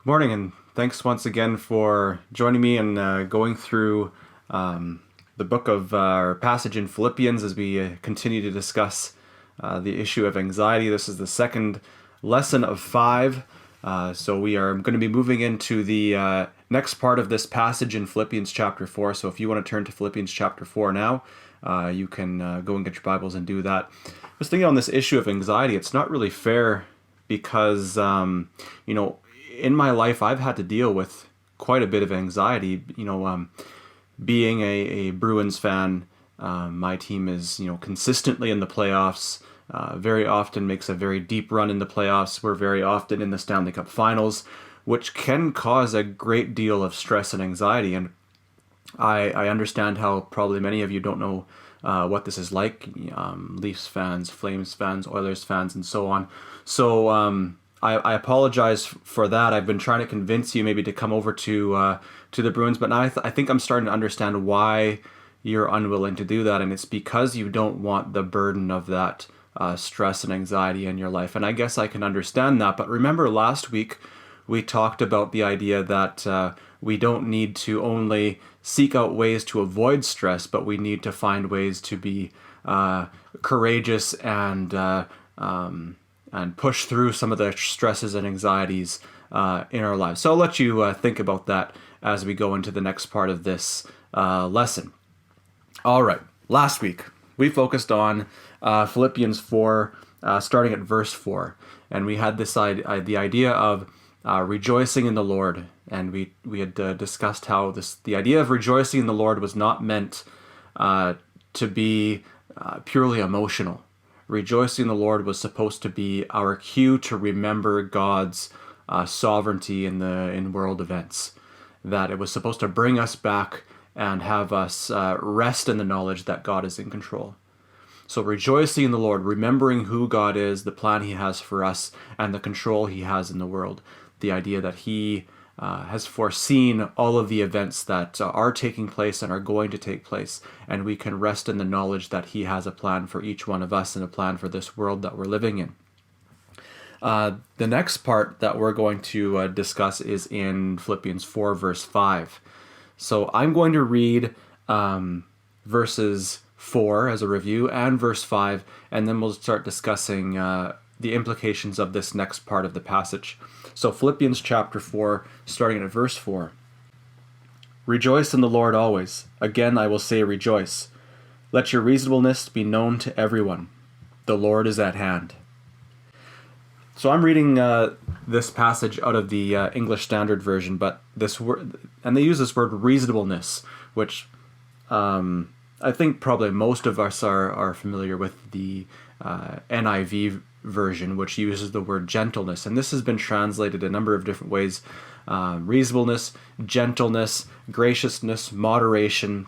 Good morning, and thanks once again for joining me and going through the book of our passage in Philippians as we continue to discuss the issue of anxiety. This is the second lesson of five. So we are going to be moving into the next part of this passage in Philippians chapter 4. So if you want to turn to Philippians chapter 4 now, you can go and get your Bibles and do that. I was thinking on this issue of anxiety, it's not really fair because, in my life, I've had to deal with quite a bit of anxiety. Being a Bruins fan, my team is consistently in the playoffs. Very often makes a very deep run in the playoffs. We're very often in the Stanley Cup Finals, which can cause a great deal of stress and anxiety. And I understand how probably many of you don't know what this is like. Leafs fans, Flames fans, Oilers fans, and so on. So I apologize for that. I've been trying to convince you maybe to come over to the Bruins, but now I think I'm starting to understand why you're unwilling to do that, and it's because you don't want the burden of that stress and anxiety in your life. And I guess I can understand that. But remember, last week we talked about the idea that we don't need to only seek out ways to avoid stress, but we need to find ways to be courageous and push through some of the stresses and anxieties in our lives. So I'll let you think about that as we go into the next part of this lesson. All right, last week we focused on Philippians 4, starting at verse 4, and we had the idea of rejoicing in the Lord, and we had discussed how the idea of rejoicing in the Lord was not meant to be purely emotional. Rejoicing in the Lord was supposed to be our cue to remember God's sovereignty in world events. That it was supposed to bring us back and have us rest in the knowledge that God is in control. So rejoicing in the Lord, remembering who God is, the plan He has for us, and the control He has in the world. The idea that He has foreseen all of the events that are taking place and are going to take place, and we can rest in the knowledge that He has a plan for each one of us and a plan for this world that we're living in. The next part that we're going to discuss is in Philippians 4, verse 5. So I'm going to read verses 4 as a review and verse 5, and then we'll start discussing the implications of this next part of the passage. So Philippians chapter 4, starting at verse 4. Rejoice in the Lord always. Again I will say rejoice. Let your reasonableness be known to everyone. The Lord is at hand. So I'm reading this passage out of the English Standard Version, but this word, and they use this word reasonableness, which I think probably most of us are familiar with the NIV version, which uses the word gentleness, and this has been translated a number of different ways: reasonableness, gentleness, graciousness, moderation.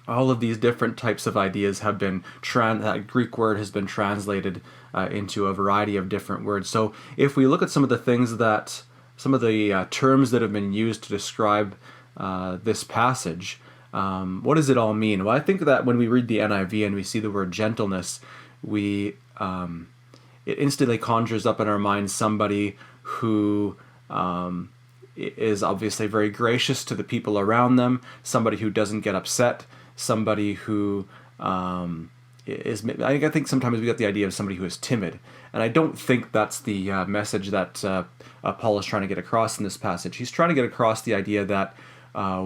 All of these different types of ideas have been that Greek word has been translated into a variety of different words. So if we look at some of the things that some of the terms that have been used to describe this passage, what does it all mean? Well, I think that when we read the NIV and we see the word gentleness, it instantly conjures up in our minds somebody who is obviously very gracious to the people around them, somebody who doesn't get upset, somebody who is. I think sometimes we get the idea of somebody who is timid, and I don't think that's the message that Paul is trying to get across in this passage. He's trying to get across the idea that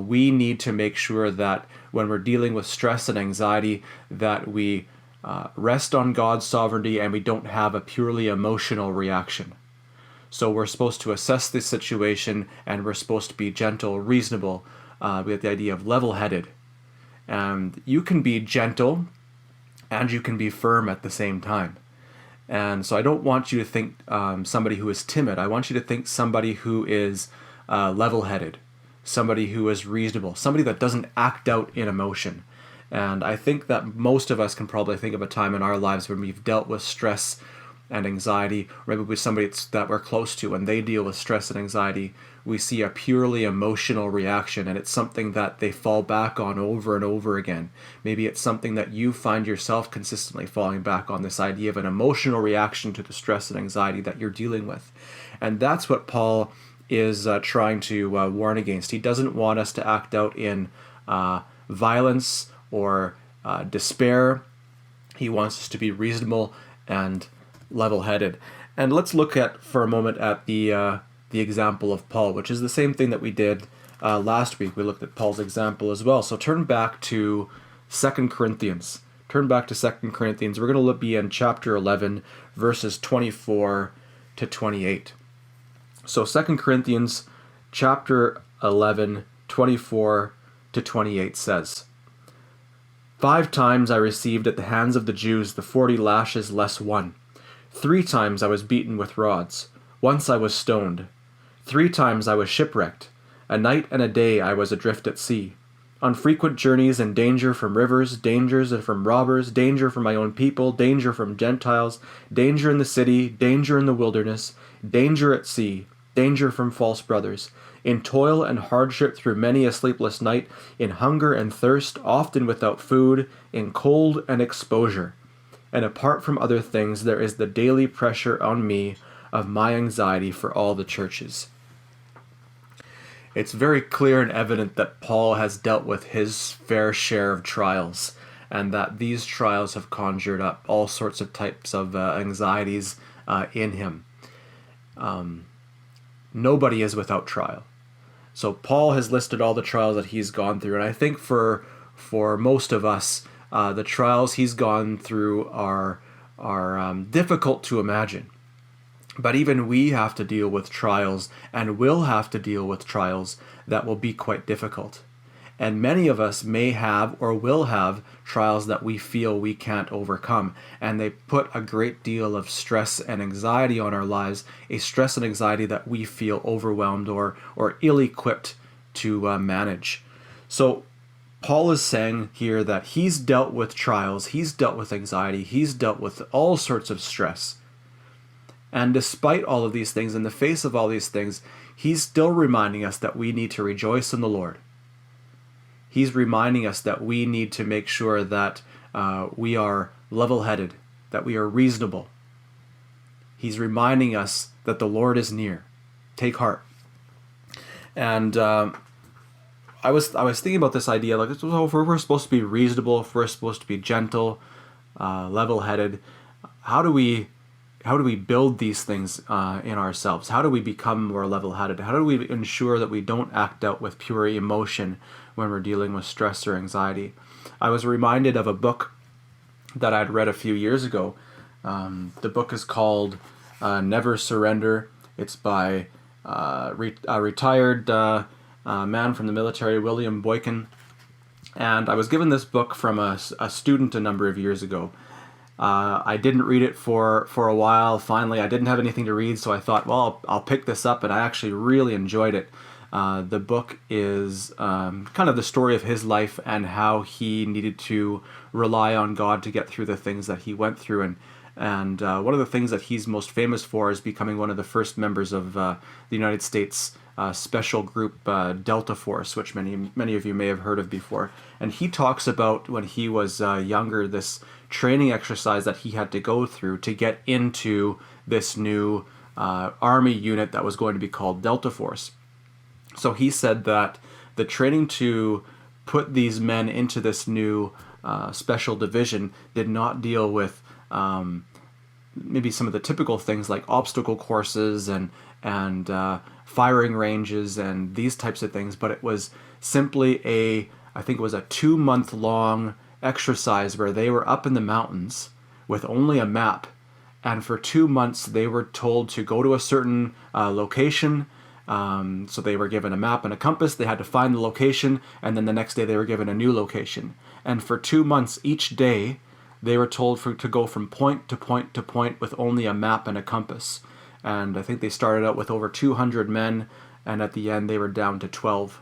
we need to make sure that when we're dealing with stress and anxiety, that we rest on God's sovereignty and we don't have a purely emotional reaction. So we're supposed to assess the situation, and we're supposed to be gentle, reasonable. We have the idea of level-headed. And you can be gentle and you can be firm at the same time. And so I don't want you to think somebody who is timid. I want you to think somebody who is level-headed, somebody who is reasonable, somebody that doesn't act out in emotion. And I think that most of us can probably think of a time in our lives when we've dealt with stress and anxiety, or maybe with somebody that we're close to, and they deal with stress and anxiety, we see a purely emotional reaction, and it's something that they fall back on over and over again. Maybe it's something that you find yourself consistently falling back on, this idea of an emotional reaction to the stress and anxiety that you're dealing with. And that's what Paul is trying to warn against. He doesn't want us to act out in violence or despair. He wants us to be reasonable and level-headed. And let's look at for a moment at the example of Paul, which is the same thing that we did last week. We looked at Paul's example as well. So turn back to 2 Corinthians. Turn back to 2 Corinthians. We're going to be in chapter 11, verses 24 to 28. So 2 Corinthians chapter 11, 24 to 28 says, 5 times I received at the hands of the Jews the 40 lashes less 1. 3 times I was beaten with rods. Once I was stoned. 3 times I was shipwrecked. A night and a day I was adrift at sea. On frequent journeys and danger from rivers, dangers from robbers, danger from my own people, danger from Gentiles, danger in the city, danger in the wilderness, danger at sea, danger from false brothers, in toil and hardship through many a sleepless night, in hunger and thirst, often without food, in cold and exposure. And apart from other things, there is the daily pressure on me of my anxiety for all the churches. It's very clear and evident that Paul has dealt with his fair share of trials, and that these trials have conjured up all sorts of types of anxieties in him. Nobody is without trial. So Paul has listed all the trials that he's gone through, and I think for most of us, the trials he's gone through are difficult to imagine. But even we have to deal with trials, and will have to deal with trials that will be quite difficult. And many of us may have or will have trials that we feel we can't overcome, and they put a great deal of stress and anxiety on our lives, a stress and anxiety that we feel overwhelmed or ill-equipped to manage. So Paul is saying here that he's dealt with trials, he's dealt with anxiety, he's dealt with all sorts of stress. And despite all of these things, in the face of all these things, he's still reminding us that we need to rejoice in the Lord. He's reminding us that we need to make sure that we are level-headed, that we are reasonable. He's reminding us that the Lord is near. Take heart. And I was thinking about this idea, like, if we're supposed to be reasonable, if we're supposed to be gentle, level-headed, how do we build these things in ourselves? How do we become more level-headed? How do we ensure that we don't act out with pure emotion when we're dealing with stress or anxiety? I was reminded of a book that I'd read a few years ago. The book is called Never Surrender. It's by a retired man from the military, William Boykin. And I was given this book from a student a number of years ago. I didn't read it for a while. Finally, I didn't have anything to read, so I thought, well, I'll pick this up, and I actually really enjoyed it. The book is kind of the story of his life and how he needed to rely on God to get through the things that he went through. And one of the things that he's most famous for is becoming one of the first members of the United States special group Delta Force, which many of you may have heard of before. And he talks about when he was younger, this training exercise that he had to go through to get into this new Army unit that was going to be called Delta Force. So he said that the training to put these men into this new special division did not deal with maybe some of the typical things like obstacle courses and firing ranges and these types of things, but it was simply I think it was a 2-month-long exercise where they were up in the mountains with only a map, and for 2 months they were told to go to a certain location. So they were given a map and a compass, they had to find the location, and then the next day they were given a new location. And for 2 months each day, they were told to go from point to point to point with only a map and a compass. And I think they started out with over 200 men, and at the end they were down to 12.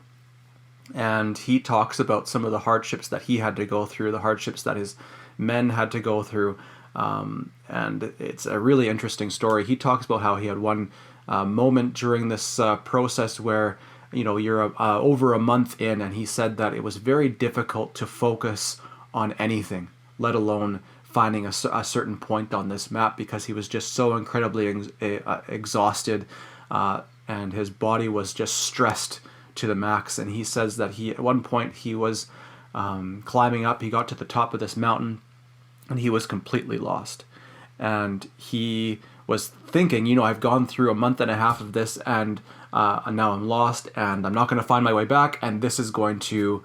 And he talks about some of the hardships that he had to go through, the hardships that his men had to go through. And it's a really interesting story. He talks about how he had one moment during this process where, you're over a month in, and he said that it was very difficult to focus on anything, let alone finding a certain point on this map, because he was just so incredibly exhausted. and his body was just stressed to the max. And he says that at one point he was climbing up. He got to the top of this mountain, and he was completely lost. And he was thinking, I've gone through a month and a half of this, and now I'm lost, and I'm not going to find my way back, and this is going to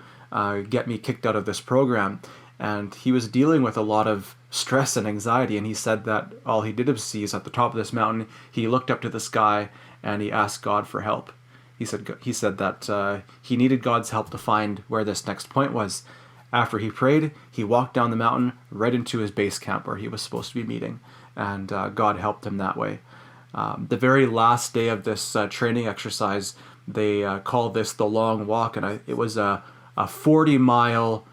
get me kicked out of this program. And he was dealing with a lot of stress and anxiety, and he said that all he did see is at the top of this mountain, he looked up to the sky, and he asked God for help. He said that he needed God's help to find where this next point was. After he prayed, he walked down the mountain right into his base camp where he was supposed to be meeting, and God helped him that way. The very last day of this training exercise, they called this the long walk, and it was a 40-mile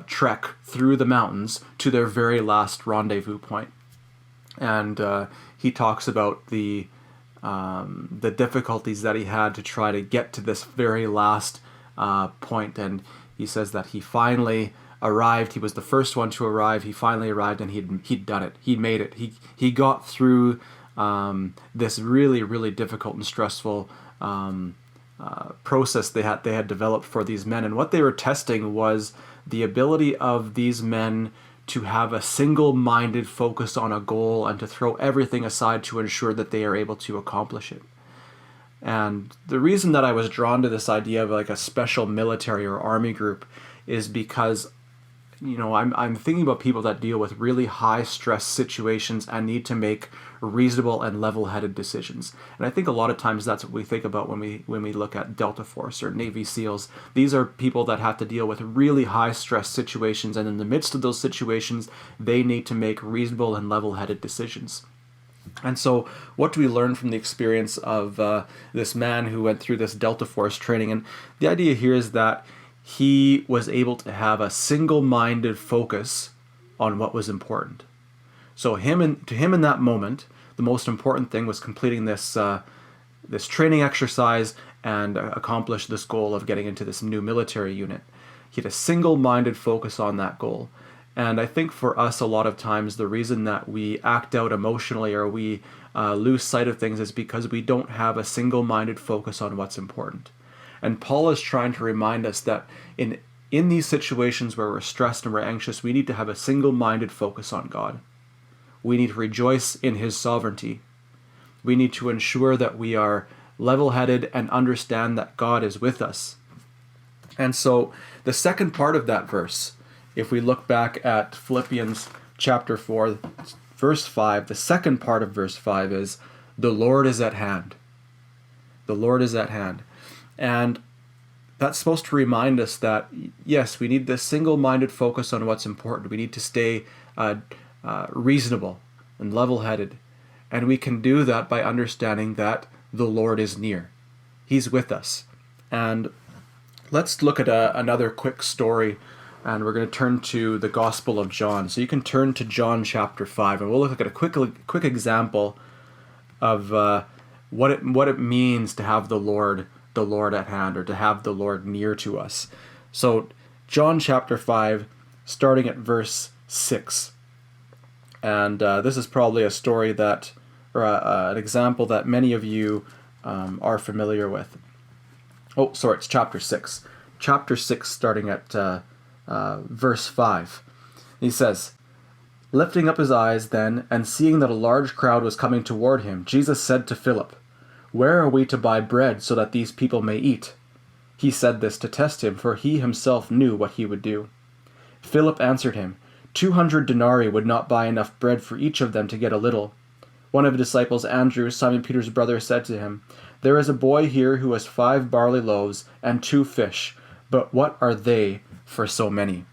trek through the mountains to their very last rendezvous point. And he talks about the difficulties that he had to try to get to this very last point. And he says that he finally arrived. He was the first one to arrive. He finally arrived, and he'd done it. He'd made it. He got through this really, really difficult and stressful process they had developed for these men. And what they were testing was the ability of these men to have a single-minded focus on a goal and to throw everything aside to ensure that they are able to accomplish it. And the reason that I was drawn to this idea of like a special military or army group is because, I'm thinking about people that deal with really high stress situations and need to make reasonable and level-headed decisions. And I think a lot of times that's what we think about when we look at Delta Force or Navy SEALs. These are people that have to deal with really high stress situations, and in the midst of those situations, they need to make reasonable and level-headed decisions. And so what do we learn from the experience of this man who went through this Delta Force training? And the idea here is that he was able to have a single-minded focus on what was important. So to him in that moment, the most important thing was completing this training exercise and accomplish this goal of getting into this new military unit. He had a single-minded focus on that goal. And I think for us, a lot of times, the reason that we act out emotionally or we lose sight of things is because we don't have a single-minded focus on what's important. And Paul is trying to remind us that in these situations where we're stressed and we're anxious, we need to have a single-minded focus on God. We need to rejoice in His sovereignty. We need to ensure that we are level-headed and understand that God is with us. And so the second part of that verse, if we look back at Philippians chapter 4, verse 5, the second part of verse 5 is, "The Lord is at hand." The Lord is at hand. And that's supposed to remind us that, yes, we need this single-minded focus on what's important. We need to stay reasonable and level-headed. And we can do that by understanding that the Lord is near. He's with us. And let's look at another quick story, and we're going to turn to the Gospel of John. So you can turn to John chapter 5, and we'll look at a quick example of what it means to have the Lord at hand, or to have the Lord near to us. So John chapter 5, starting at verse 6. And this is probably a story that, or an example that many of you are familiar with. Oh, sorry, it's chapter 6. Chapter 6, starting at verse 5. He says, "Lifting up his eyes then, and seeing that a large crowd was coming toward him, Jesus said to Philip, 'Where are we to buy bread so that these people may eat?' He said this to test him, for he himself knew what he would do. Philip answered him, 200 denarii would not buy enough bread for each of them to get a little. One of the disciples, Andrew, Simon Peter's brother, said to him, 'There is a boy here who has 5 barley loaves and 2 fish, but what are they for so many?'"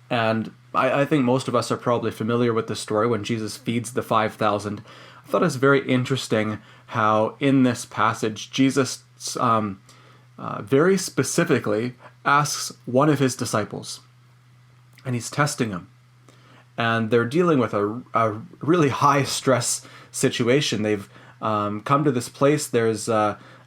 And I think most of us are probably familiar with the story when Jesus feeds the 5,000. I thought it was very interesting how in this passage Jesus very specifically asks one of his disciples, and he's testing him. And they're dealing with a really high stress situation. They've come to this place. There's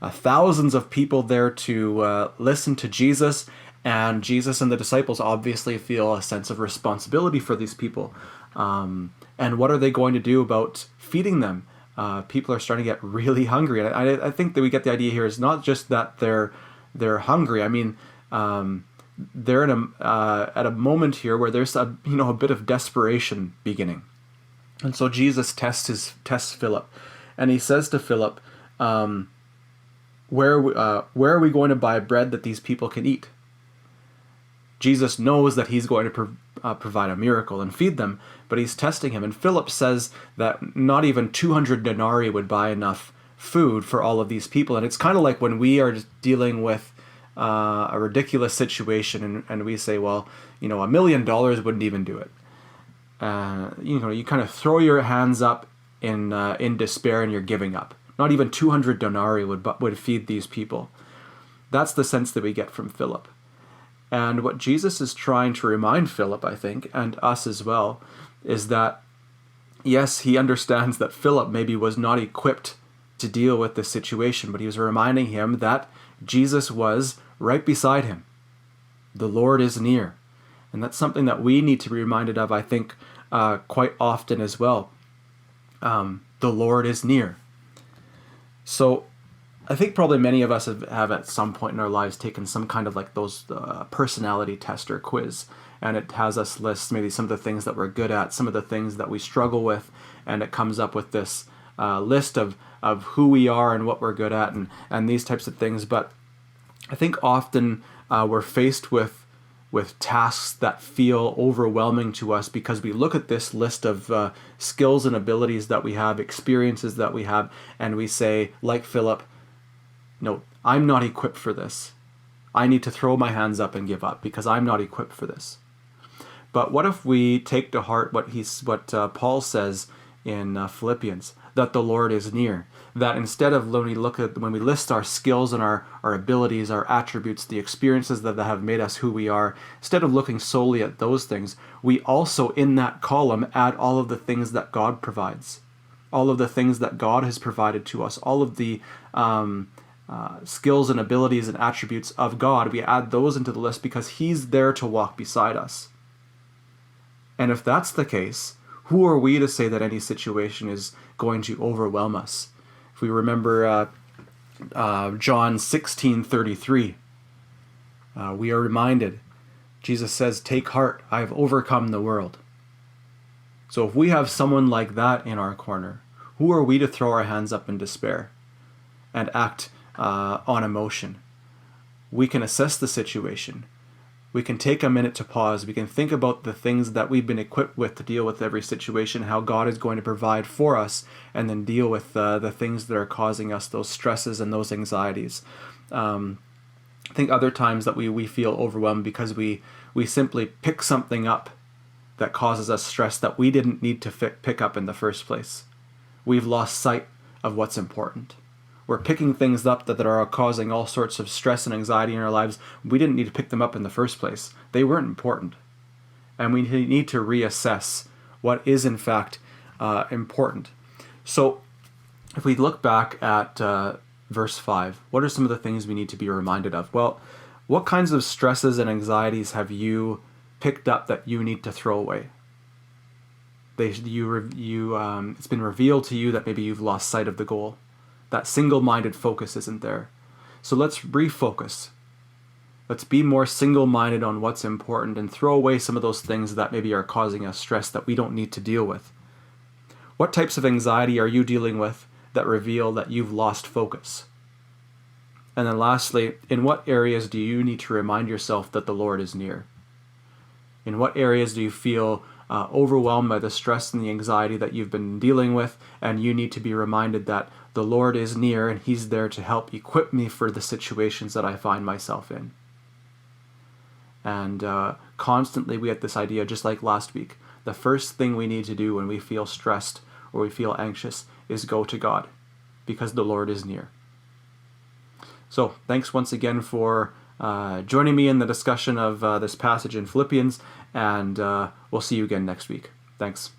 thousands of people there to listen to Jesus, and Jesus and the disciples obviously feel a sense of responsibility for these people. And what are they going to do about feeding them? people are starting to get really hungry. And I think that we get the idea here is not just that they're hungry. I mean, they're at a moment here where there's a bit of desperation beginning. And so Jesus tests Philip, and he says to Philip, where are we going to buy bread that these people can eat? Jesus knows that he's going to provide a miracle and feed them, but he's testing him. And Philip says that not even 200 denarii would buy enough food for all of these people. And it's kind of like when we are dealing with a ridiculous situation and we say, well, $1 million wouldn't even do it. You kind of throw your hands up in despair and you're giving up. Not even 200 denarii would feed these people. That's the sense that we get from Philip. And what Jesus is trying to remind Philip, I think, and us as well, is that, yes, he understands that Philip maybe was not equipped to deal with this situation, but he was reminding him that Jesus was right beside him. The Lord is near. And that's something that we need to be reminded of, I think, quite often as well. The Lord is near. So I think probably many of us have at some point in our lives taken some kind of like those personality test or quiz, and it has us list maybe some of the things that we're good at, some of the things that we struggle with, and it comes up with this list of who we are and what we're good at and these types of things. But I think often we're faced with tasks that feel overwhelming to us because we look at this list of skills and abilities that we have, experiences that we have, and we say, like Philip, no, I'm not equipped for this. I need to throw my hands up and give up because I'm not equipped for this. But what if we take to heart what Paul says in Philippians, that the Lord is near? That instead of when we list our skills and our abilities, our attributes, the experiences that have made us who we are, instead of looking solely at those things, we also in that column add all of the things that God provides, all of the things that God has provided to us, all of the skills and abilities and attributes of God. We add those into the list because he's there to walk beside us. And if that's the case, who are we to say that any situation is going to overwhelm us? If we remember John 16:33, we are reminded, Jesus says, "Take heart, I have overcome the world." So if we have someone like that in our corner, who are we to throw our hands up in despair and act on emotion? We can assess the situation. We can take a minute to pause. We can think about the things that we've been equipped with to deal with every situation, how God is going to provide for us, and then deal with the things that are causing us those stresses and those anxieties. I think other times that we feel overwhelmed because we simply pick something up that causes us stress that we didn't need to pick up in the first place. We've lost sight of what's important. We're picking things up that are causing all sorts of stress and anxiety in our lives. We didn't need to pick them up in the first place. They weren't important. And we need to reassess what is in fact important. So if we look back at verse 5, what are some of the things we need to be reminded of? Well, what kinds of stresses and anxieties have you picked up that you need to throw away? It's been revealed to you that maybe you've lost sight of the goal. That single-minded focus isn't there. So let's refocus. Let's be more single-minded on what's important and throw away some of those things that maybe are causing us stress that we don't need to deal with. What types of anxiety are you dealing with that reveal that you've lost focus? And then lastly, in what areas do you need to remind yourself that the Lord is near? In what areas do you feel overwhelmed by the stress and the anxiety that you've been dealing with, and you need to be reminded that the Lord is near and he's there to help equip me for the situations that I find myself in? And constantly we get this idea, just like last week, the first thing we need to do when we feel stressed or we feel anxious is go to God, because the Lord is near. So thanks once again for joining me in the discussion of this passage in Philippians, and we'll see you again next week. Thanks.